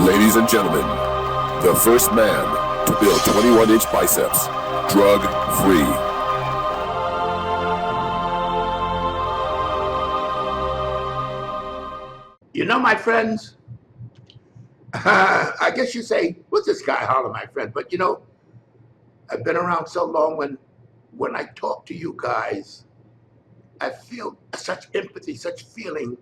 Ladies and gentlemen, the first man to build 21-inch biceps, drug-free. You know, my friends, I guess you say, what's this guy holler, my friend? But you know, I've been around so long when I talk to you guys, I feel such empathy, such feeling,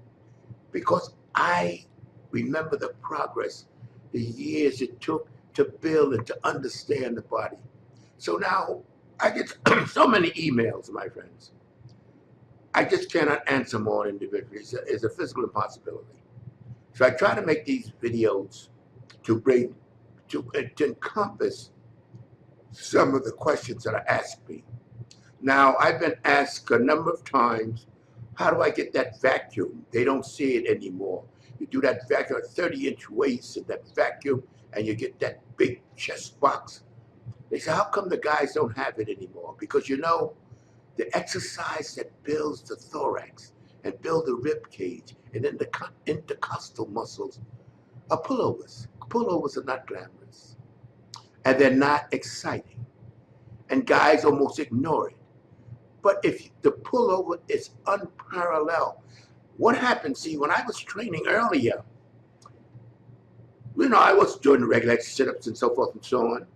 because I remember the progress, the years it took to build and to understand the body. So now I get so many emails, my friends. I just cannot answer them all individually. It's a physical impossibility. So I try to make these videos to encompass some of the questions that are asked me. Now, I've been asked a number of times, how do I get that vacuum? They don't see it anymore. You do that vacuum, a 30-inch waist in that vacuum, and you get that big chest box. They say, how come the guys don't have it anymore? Because you know, the exercise that builds the thorax and builds the rib cage and then the intercostal muscles are pullovers. Pullovers are not glamorous. And they're not exciting. And guys almost ignore it. But if the pullover is unparalleled, what happened, see, when I was training earlier, you know, I was doing the regular sit-ups and so forth and so on.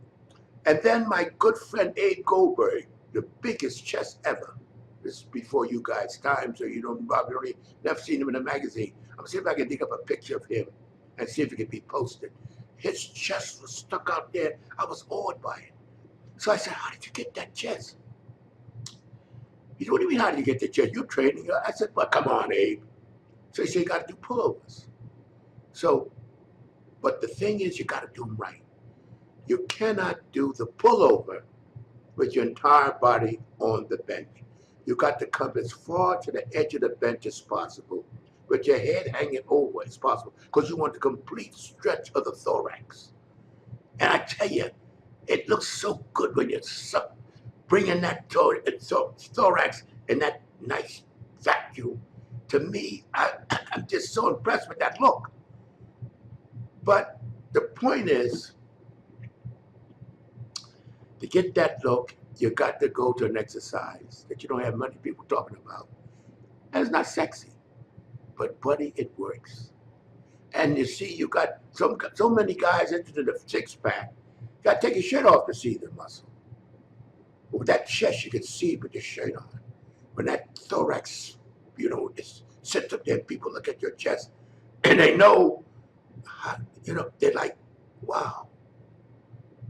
And then my good friend Abe Goldberg, the biggest chest ever, this is before you guys' time, so you don't probably never seen him in a magazine. I'm gonna see if I can dig up a picture of him and see if it can be posted. His chest was stuck out there. I was awed by it. So I said, how did you get that chest? He said, what do you mean, how did you get the chest? You're training. I said, well, come on, Abe. So he said, you got to do pullovers. So, but the thing is, you got to do them right. You cannot do the pullover with your entire body on the bench. You got to come as far to the edge of the bench as possible, with your head hanging over as possible, because you want the complete stretch of the thorax. And I tell you, it looks so good when you're bringing that thorax in that nice vacuum. To me, I'm just so impressed with that look. But the point is, to get that look, you got to go to an exercise that you don't have many people talking about. And it's not sexy, but buddy, it works. And you see, you got so many guys interested in the six-pack. You got to take your shirt off to see the muscle. With that chest, you can see with your shirt on. When that thorax, you know, it sits up there, people look at your chest, and they know, you know, they're like, wow.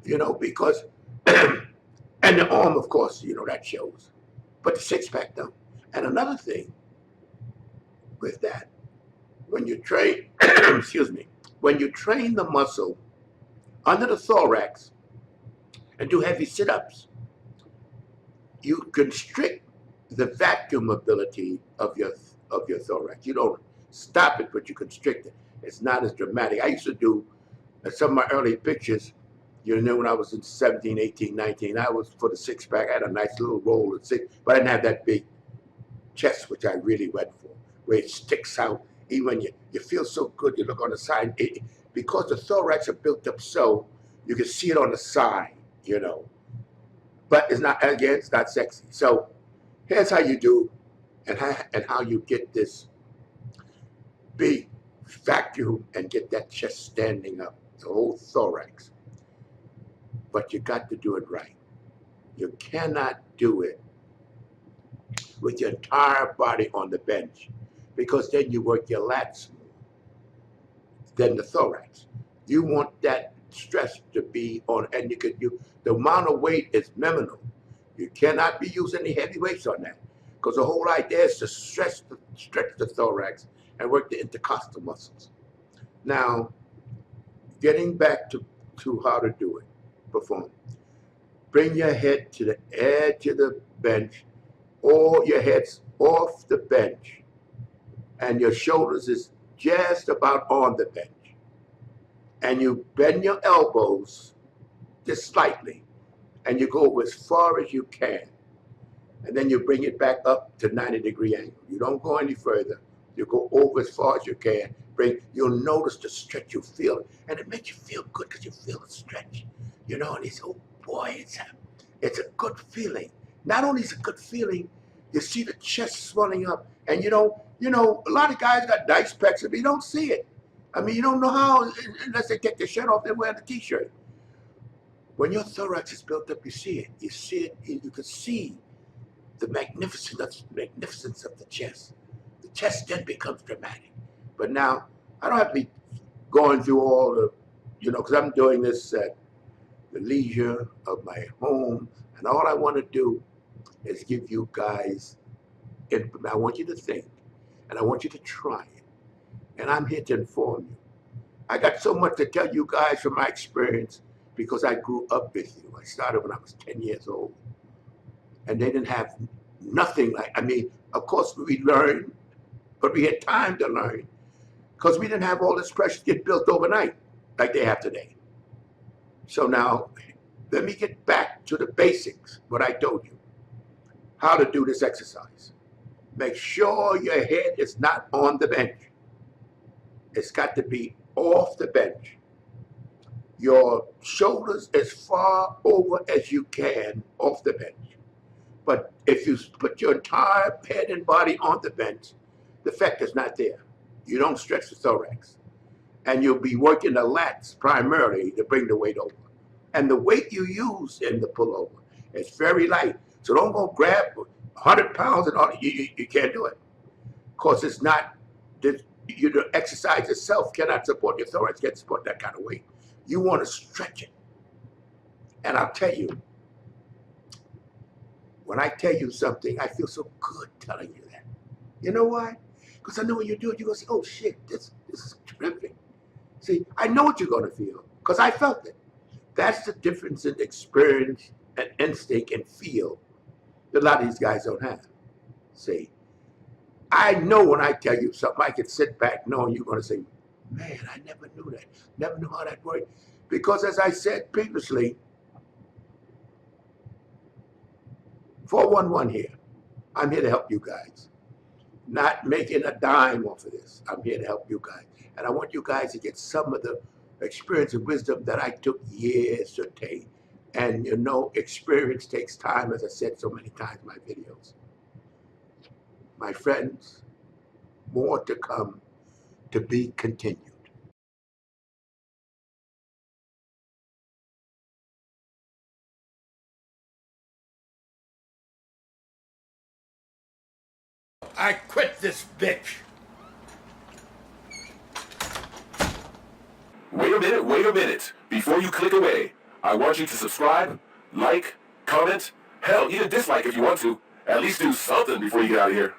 You know, because, and the arm, of course, you know, that shows. But the six-pack don't. And another thing with that, when you train, excuse me, when you train the muscle under the thorax and do heavy sit-ups, you constrict the vacuum ability of your thorax. You don't stop it, but you constrict it. It's not as dramatic. I used to do some of my early pictures, you know, when I was in 17, 18, 19, I was for the six-pack. I had a nice little roll of six, but I didn't have that big chest, which I really went for, where it sticks out. Even when you feel so good, you look on the side, because the thorax are built up so, you can see it on the side, you know. But it's not, again, it's not sexy. So here's how you do and how you get this big vacuum and get that chest standing up, the whole thorax. But you got to do it right. You cannot do it with your entire body on the bench, because then you work your lats more than the thorax. You want that stress to be on, and the amount of weight is minimal. You cannot be using any heavy weights on that, because the whole idea is to stretch the thorax and work the intercostal muscles. Now, getting back to how to do it, perform. Bring your head to the edge of the bench, or your head's off the bench, and your shoulders is just about on the bench. And you bend your elbows just slightly, and you go as far as you can. And then you bring it back up to 90-degree angle. You don't go any further. You go over as far as you can. You'll notice the stretch you feel, and it makes you feel good because you feel the stretch. You know, and it's, oh boy, it's a good feeling. Not only is it a good feeling, you see the chest swelling up, and you know, a lot of guys got nice pecs, but you don't see it. I mean, you don't know how unless they take their shirt off, they're wearing a t-shirt. When your thorax is built up, you see it. You see it. You can see the magnificence of the chest. The chest then becomes dramatic. But now, I don't have to be going through all the, because I'm doing this at the leisure of my home, and all I want to do is give you guys, I want you to think, and I want you to try it. And I'm here to inform you. I got so much to tell you guys from my experience because I grew up with you. I started when I was 10 years old. And they didn't have nothing of course we learned, but we had time to learn because we didn't have all this pressure get built overnight like they have today. So now, let me get back to the basics, what I told you, how to do this exercise. Make sure your head is not on the bench. It's got to be off the bench. Your shoulders as far over as you can off the bench. But if you put your entire head and body on the bench, the effect is not there. You don't stretch the thorax. And you'll be working the lats primarily to bring the weight over. And the weight you use in the pullover is very light. So don't go grab 100 pounds and all. You can't do it. Because it's not, the exercise itself cannot support your thorax, can't support that kind of weight. You want to stretch it. And I'll tell you, when I tell you something, I feel so good telling you that. You know why? Because I know when you do it, you're going to say, oh shit, this is terrific. See, I know what you're going to feel because I felt it. That's the difference in experience and instinct and feel that a lot of these guys don't have. See, I know when I tell you something, I can sit back knowing you're going to say, man, I never knew that. Never knew how that worked. Because as I said previously, 411 here. I'm here to help you guys. Not making a dime off of this. I'm here to help you guys. And I want you guys to get some of the experience and wisdom that I took years to attain. And experience takes time, as I said so many times in my videos. My friends, more to come, to be continued. I quit this bitch. Wait a minute. Before you click away, I want you to subscribe, like, comment, hell, even dislike if you want to. At least do something before you get out of here.